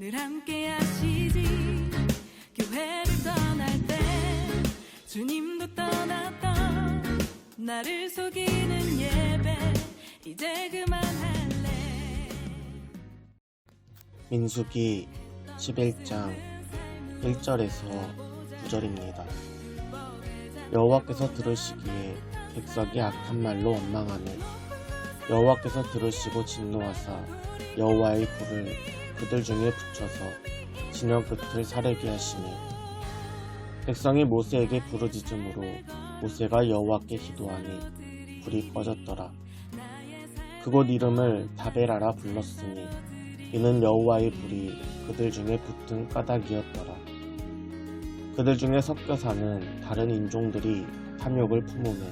늘 함께 하시지. 교회를 떠날 때 주님도 떠났던 나를 속이는 예배 이제 그만할래. 민수기 11장 1절에서 9절입니다. 여호와께서 들으시기에 백성이 악한 말로 원망하네. 여호와께서 들으시고 진노하사 여호와의 불을 그들 중에 붙여서 진영 끝을 사르게 하시니, 백성이 모세에게 부르짖음으로 모세가 여호와께 기도하니 불이 꺼졌더라. 그곳 이름을 다베라라 불렀으니 이는 여호와의 불이 그들 중에 붙은 까닭이었더라. 그들 중에 섞여 사는 다른 인종들이 탐욕을 품으며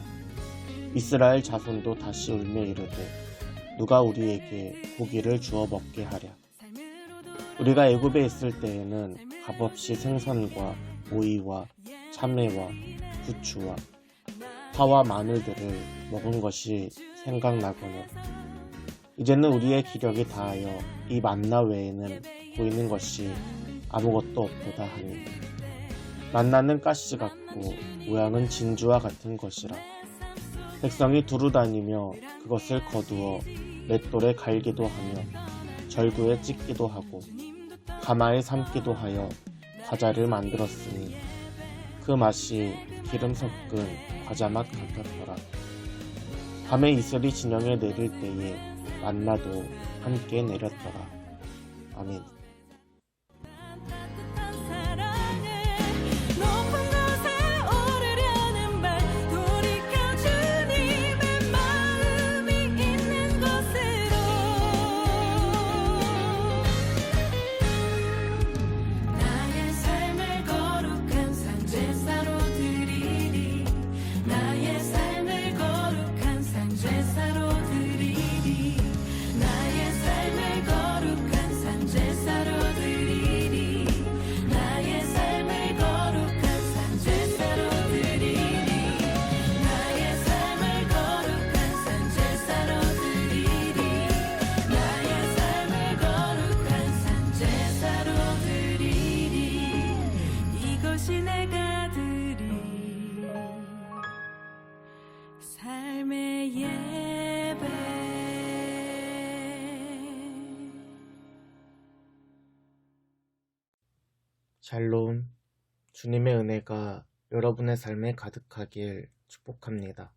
이스라엘 자손도 다시 울며 이르되 누가 우리에게 고기를 주어 먹게 하랴. 우리가 애굽에 있을 때에는 값없이 생선과 오이와 참외와 부추와 파와 마늘들을 먹은 것이 생각나거늘 이제는 우리의 기력이 다하여 이 만나 외에는 보이는 것이 아무것도 없도다 하니, 만나는 가시 같고 모양은 진주와 같은 것이라. 백성이 두루 다니며 그것을 거두어 맷돌에 갈기도 하며 절구에 찢기도 하고 가마에 삶기도 하여 과자를 만들었으니 그 맛이 기름 섞은 과자 맛 같았더라. 밤에 이슬이 진영에 내릴 때에 만나도 함께 내렸더라. 아멘. 삶의 예배. 샬롬, 주님의 은혜가 여러분의 삶에 가득하길 축복합니다.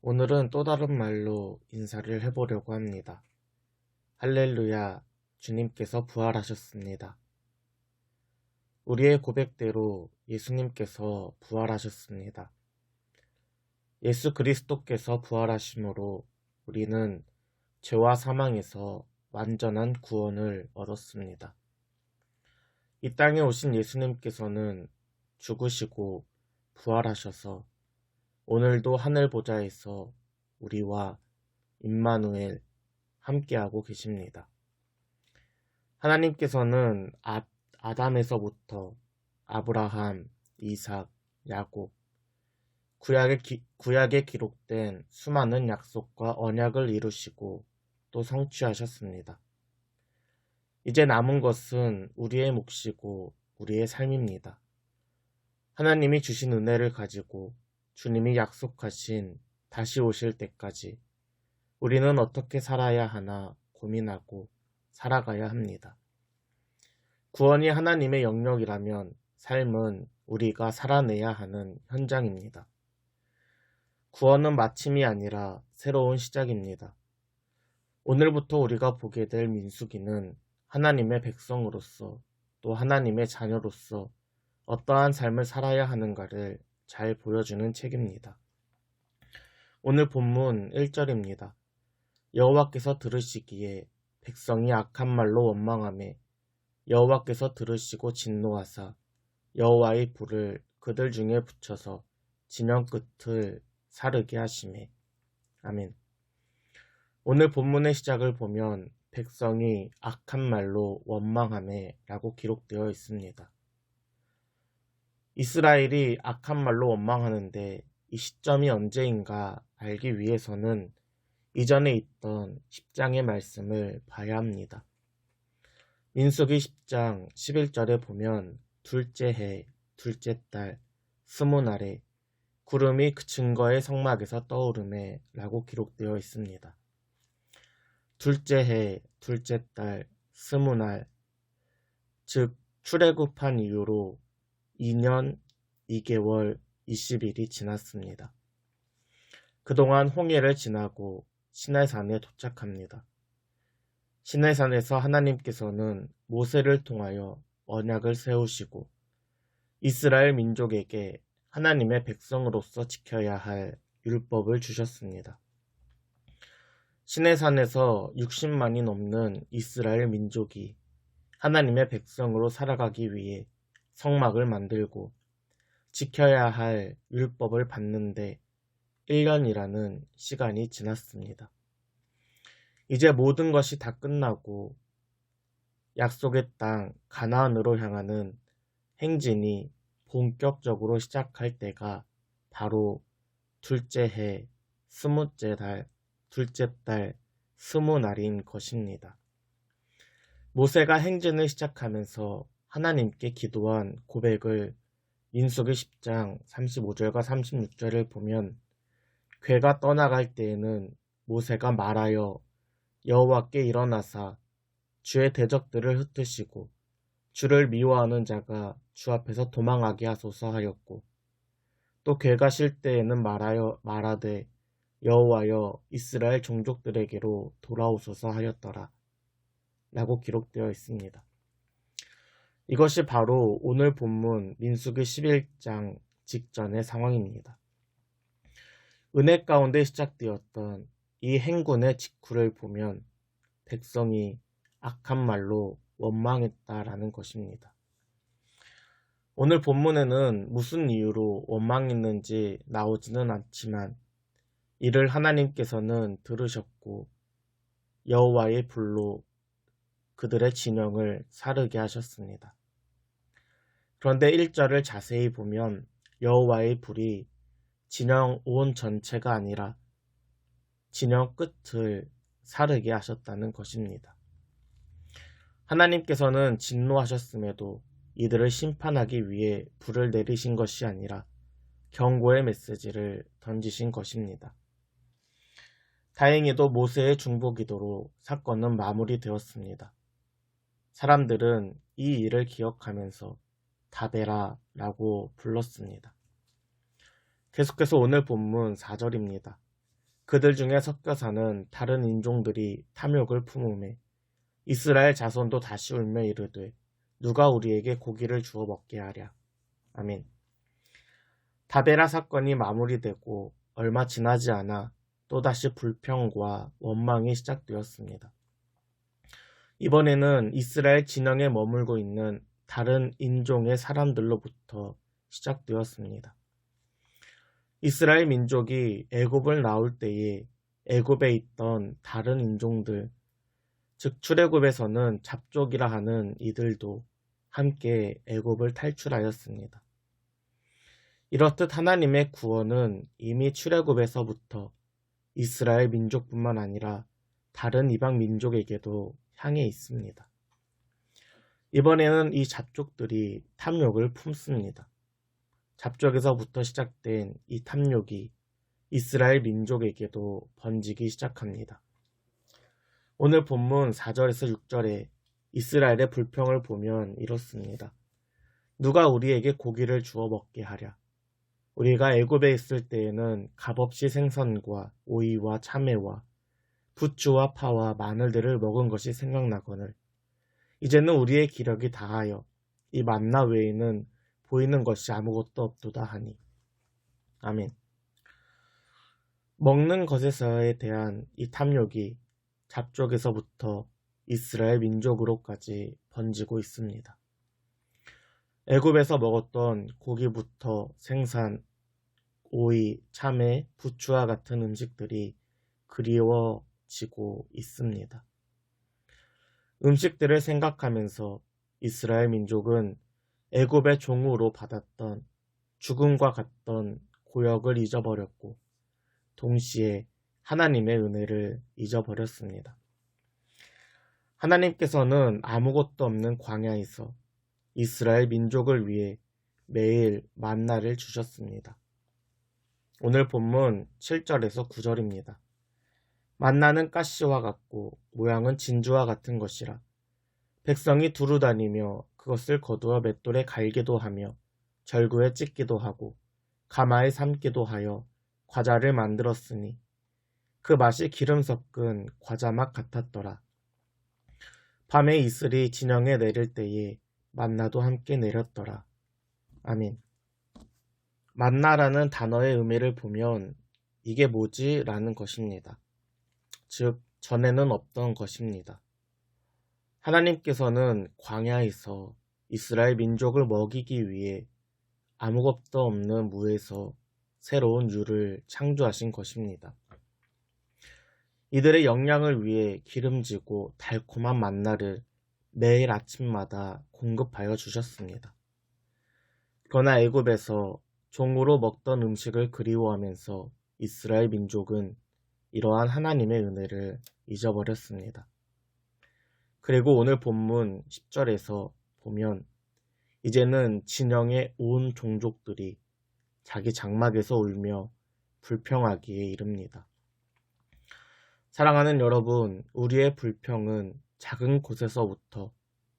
오늘은 또 다른 말로 인사를 해보려고 합니다. 할렐루야, 주님께서 부활하셨습니다. 우리의 고백대로 예수님께서 부활하셨습니다. 예수 그리스도께서 부활하심으로 우리는 죄와 사망에서 완전한 구원을 얻었습니다. 이 땅에 오신 예수님께서는 죽으시고 부활하셔서 오늘도 하늘 보좌에서 우리와 임마누엘 함께하고 계십니다. 하나님께서는 아담에서부터 아브라함, 이삭, 야곱, 구약에 기록된 수많은 약속과 언약을 이루시고 또 성취하셨습니다. 이제 남은 것은 우리의 몫이고 우리의 삶입니다. 하나님이 주신 은혜를 가지고 주님이 약속하신 다시 오실 때까지 우리는 어떻게 살아야 하나 고민하고 살아가야 합니다. 구원이 하나님의 영역이라면 삶은 우리가 살아내야 하는 현장입니다. 구원은 마침이 아니라 새로운 시작입니다. 오늘부터 우리가 보게 될 민수기는 하나님의 백성으로서 또 하나님의 자녀로서 어떠한 삶을 살아야 하는가를 잘 보여주는 책입니다. 오늘 본문 1절입니다. 여호와께서 들으시기에 백성이 악한 말로 원망하며 여호와께서 들으시고 진노하사 여호와의 불을 그들 중에 붙여서 진영 끝을 사르게 하시매. 아멘. 오늘 본문의 시작을 보면 백성이 악한 말로 원망하매 라고 기록되어 있습니다. 이스라엘이 악한 말로 원망하는데 이 시점이 언제인가 알기 위해서는 이전에 있던 10장의 말씀을 봐야 합니다. 민수기 10장 11절에 보면 둘째 해, 둘째 달, 스무 날에 구름이 그 증거의 성막에서 떠오르매 라고 기록되어 있습니다. 둘째 해, 둘째 달, 스무 날, 즉 출애굽한 이후로 2년 2개월 20일이 지났습니다. 그동안 홍해를 지나고 시내산에 도착합니다. 시내산에서 하나님께서는 모세를 통하여 언약을 세우시고 이스라엘 민족에게 하나님의 백성으로서 지켜야 할 율법을 주셨습니다. 시내산에서 60만이 넘는 이스라엘 민족이 하나님의 백성으로 살아가기 위해 성막을 만들고 지켜야 할 율법을 받는데 1년이라는 시간이 지났습니다. 이제 모든 것이 다 끝나고 약속의 땅 가나안으로 향하는 행진이 본격적으로 시작할 때가 바로 둘째 해, 스무째 달, 둘째 달, 스무 날인 것입니다. 모세가 행진을 시작하면서 하나님께 기도한 고백을 민수기 10장 35절과 36절을 보면 괴가 떠나갈 때에는 모세가 말하여 여호와께 일어나사 주의 대적들을 흩으시고 주를 미워하는 자가 주 앞에서 도망하게 하소서 하였고 또 괴가 쉴 때에는 말하되 여호와여 이스라엘 종족들에게로 돌아오소서 하였더라 라고 기록되어 있습니다. 이것이 바로 오늘 본문 민수기 11장 직전의 상황입니다. 은혜 가운데 시작되었던 이 행군의 직후를 보면 백성이 악한 말로 원망했다라는 것입니다. 오늘 본문에는 무슨 이유로 원망했는지 나오지는 않지만 이를 하나님께서는 들으셨고 여호와의 불로 그들의 진영을 사르게 하셨습니다. 그런데 1절을 자세히 보면 여호와의 불이 진영 온 전체가 아니라 진영 끝을 사르게 하셨다는 것입니다. 하나님께서는 진노하셨음에도 이들을 심판하기 위해 불을 내리신 것이 아니라 경고의 메시지를 던지신 것입니다. 다행히도 모세의 중보기도로 사건은 마무리되었습니다. 사람들은 이 일을 기억하면서 다베라라고 불렀습니다. 계속해서 오늘 본문 4절입니다. 그들 중에 섞여 사는 다른 인종들이 탐욕을 품으매 이스라엘 자손도 다시 울며 이르되 누가 우리에게 고기를 주어 먹게 하랴. 아멘. 다베라 사건이 마무리되고 얼마 지나지 않아 또다시 불평과 원망이 시작되었습니다. 이번에는 이스라엘 진영에 머물고 있는 다른 인종의 사람들로부터 시작되었습니다. 이스라엘 민족이 애굽을 나올 때에 애굽에 있던 다른 인종들, 즉 출애굽에서는 잡족이라 하는 이들도 함께 애굽을 탈출하였습니다. 이렇듯 하나님의 구원은 이미 출애굽에서부터 이스라엘 민족뿐만 아니라 다른 이방 민족에게도 향해 있습니다. 이번에는 이 잡족들이 탐욕을 품습니다. 잡족에서부터 시작된 이 탐욕이 이스라엘 민족에게도 번지기 시작합니다. 오늘 본문 4절에서 6절에 이스라엘의 불평을 보면 이렇습니다. 누가 우리에게 고기를 주어 먹게 하랴. 우리가 애굽에 있을 때에는 값없이 생선과 오이와 참외와 부추와 파와 마늘들을 먹은 것이 생각나거늘 이제는 우리의 기력이 다하여 이 만나 외에는 보이는 것이 아무것도 없도다 하니. 아멘. 먹는 것에서에 대한 이 탐욕이 잡족에서부터 이스라엘 민족으로까지 번지고 있습니다. 애굽에서 먹었던 고기부터 생선, 오이, 참외, 부추와 같은 음식들이 그리워지고 있습니다. 음식들을 생각하면서 이스라엘 민족은 애굽의 종으로 받았던 죽음과 같던 고역을 잊어버렸고 동시에 하나님의 은혜를 잊어버렸습니다. 하나님께서는 아무것도 없는 광야에서 이스라엘 민족을 위해 매일 만나를 주셨습니다. 오늘 본문 7절에서 9절입니다. 만나는 가시와 같고 모양은 진주와 같은 것이라 백성이 두루 다니며 그것을 거두어 맷돌에 갈기도 하며 절구에 찢기도 하고 가마에 삶기도 하여 과자를 만들었으니 그 맛이 기름 섞은 과자 맛 같았더라. 밤에 이슬이 진영에 내릴 때에 만나도 함께 내렸더라. 아멘. 만나라는 단어의 의미를 보면 이게 뭐지? 라는 것입니다. 즉, 전에는 없던 것입니다. 하나님께서는 광야에서 이스라엘 민족을 먹이기 위해 아무것도 없는 무에서 새로운 유를 창조하신 것입니다. 이들의 영양을 위해 기름지고 달콤한 만나를 매일 아침마다 공급하여 주셨습니다. 그러나 애굽에서 종으로 먹던 음식을 그리워하면서 이스라엘 민족은 이러한 하나님의 은혜를 잊어버렸습니다. 그리고 오늘 본문 10절에서 보면 이제는 진영의 온 종족들이 자기 장막에서 울며 불평하기에 이릅니다. 사랑하는 여러분, 우리의 불평은 작은 곳에서부터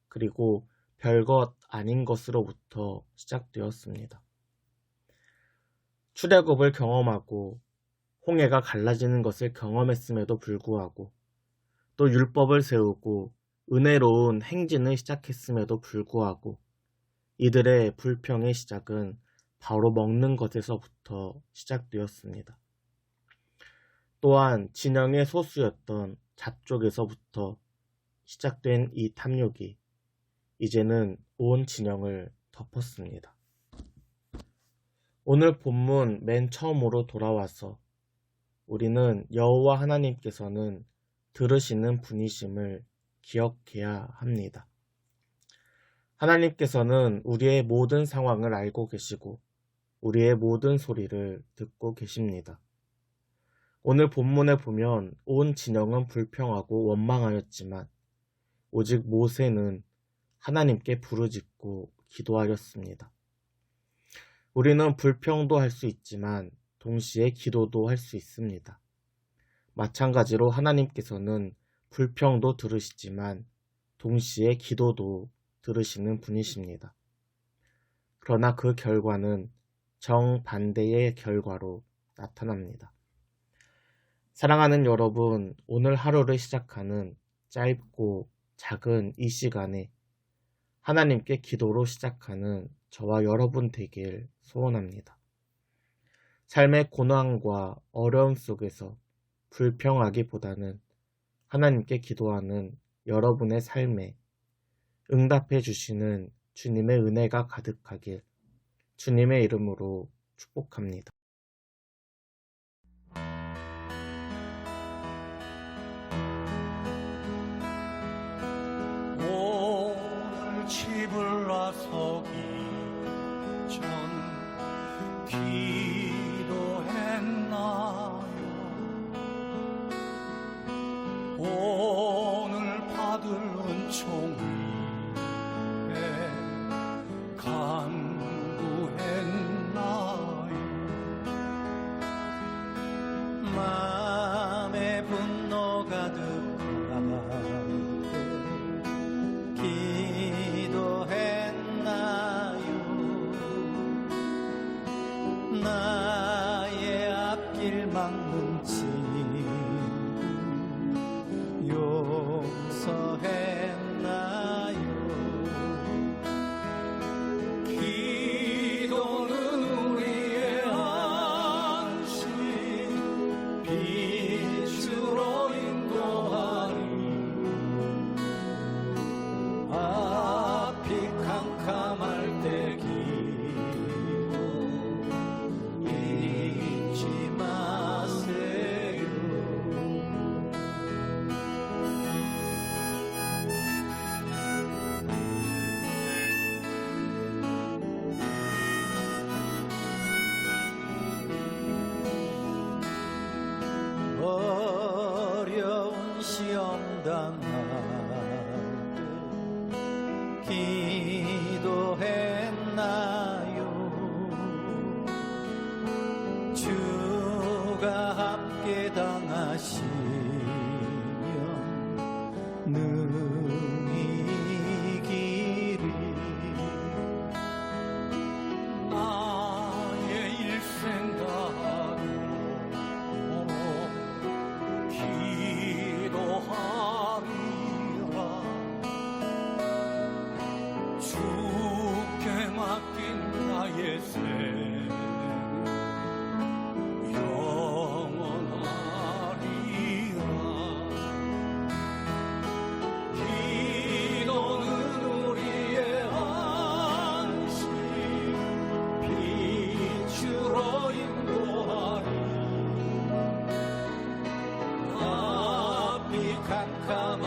그리고 별것 아닌 것으로부터 시작되었습니다. 출애굽을 경험하고 홍해가 갈라지는 것을 경험했음에도 불구하고 또 율법을 세우고 은혜로운 행진을 시작했음에도 불구하고 이들의 불평의 시작은 바로 먹는 것에서부터 시작되었습니다. 또한 진영의 소수였던 잡족에서부터 시작된 이 탐욕이 이제는 온 진영을 덮었습니다. 오늘 본문 맨 처음으로 돌아와서 우리는 여호와 하나님께서는 들으시는 분이심을 기억해야 합니다. 하나님께서는 우리의 모든 상황을 알고 계시고 우리의 모든 소리를 듣고 계십니다. 오늘 본문에 보면 온 진영은 불평하고 원망하였지만 오직 모세는 하나님께 부르짖고 기도하였습니다. 우리는 불평도 할 수 있지만 동시에 기도도 할 수 있습니다. 마찬가지로 하나님께서는 불평도 들으시지만 동시에 기도도 들으시는 분이십니다. 그러나 그 결과는 정반대의 결과로 나타납니다. 사랑하는 여러분, 오늘 하루를 시작하는 짧고 작은 이 시간에 하나님께 기도로 시작하는 저와 여러분 되길 소원합니다. 삶의 고난과 어려움 속에서 불평하기보다는 하나님께 기도하는 여러분의 삶에 응답해 주시는 주님의 은혜가 가득하길 주님의 이름으로 축복합니다. 오늘 집을 나서기 전 기도했나요? 오늘 받을 은총 위에 간구했나요? 마음에 분노 가득할 때 기도했나요? 나의 앞길 막는 친구 용서했나요? 기도는 우리의 안식 빛으로 인도하리 앞이 캄캄할 때 기도 잊지 마세요. 어려운 시험 당할 기도했나요? 주가 함께 당하시면 능히 이기리. 나의 일생가로 기도하리라. 주께 맡긴 나의 삶 영원하리라. 기도는 우리의 안식 빛으로 인도하리. 앞이 캄캄할